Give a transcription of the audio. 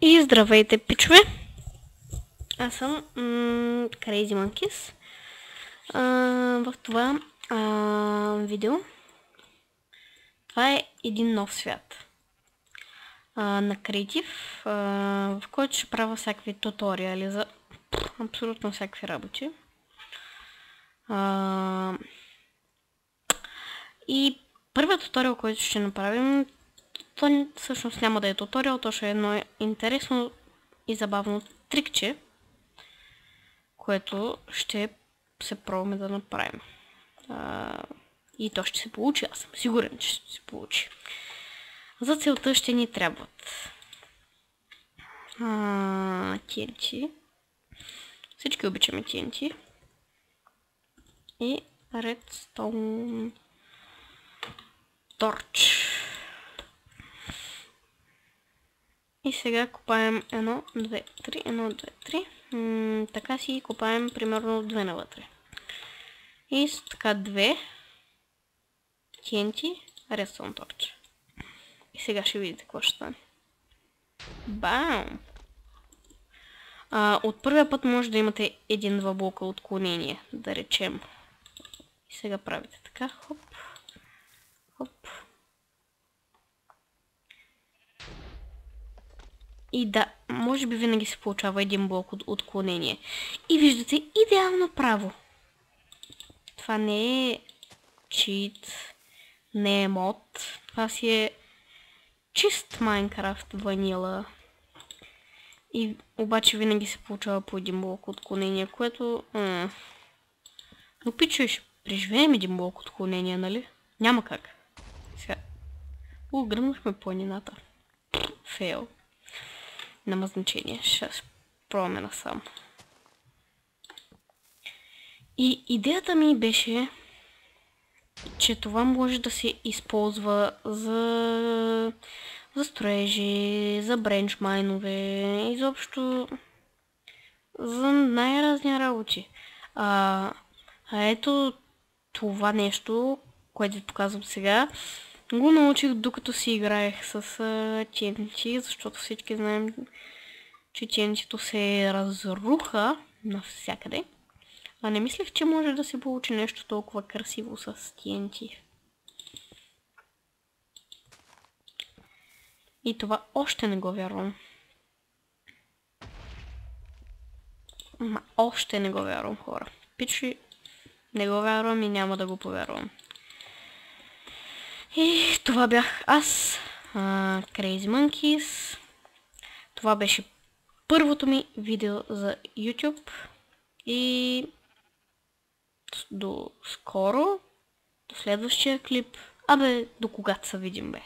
И здравейте, пичове! Аз съм Crazy Monkeys. В това видео това е един нов свят на креатив, в който ще правя всякакви туториали за абсолютно всякакви работи. И първият туториал, който ще направим, то всъщност няма да е туториал, то ще е едно интересно и забавно трикче, което ще се пробваме да направим. И то ще се получи, аз съм сигурен, че ще се получи. За целта ще ни трябват TNT. Всички обичаме TNT. И Redstone Torch. И сега копаем 1, 2, 3, 1, 2, 3. Така си копаем примерно 2 навътре. И с така 2 TNT Redstone Torch. И сега ще видите какво ще стане. Бам! От първия път може да имате 1-2 блока отклонение, да речем. И сега правите така, хоп, хоп. И да, може би винаги се получава един блок от отклонение. И виждате идеално право. Това не е чит, не е мод. Това си е чист Майнкрафт ванила. И обаче винаги се получава по един блок отклонение, което... Но пичо, ще преживеем един блок отклонение, нали? Няма как. Сега... Гръмнахме планината. Фейл. Няма значение. Ще пробваме насам. И идеята ми беше, че това може да се използва за строежи, за бренч майнове, изобщо за най-разни работи. Ето това нещо, което ви показвам сега, го научих докато си играех с TNT, защото всички знаем, че TNT-то се разруха навсякъде. Не мислех, че може да се получи нещо толкова красиво с TNT. И това още не го вярвам. Още не го вярвам, хора. Пичи, не го вярвам и няма да го повярвам. И това бях аз, Crazy Monkeys. Това беше първото ми видео за YouTube. И до скоро, до следващия клип. До когато се видим, бе.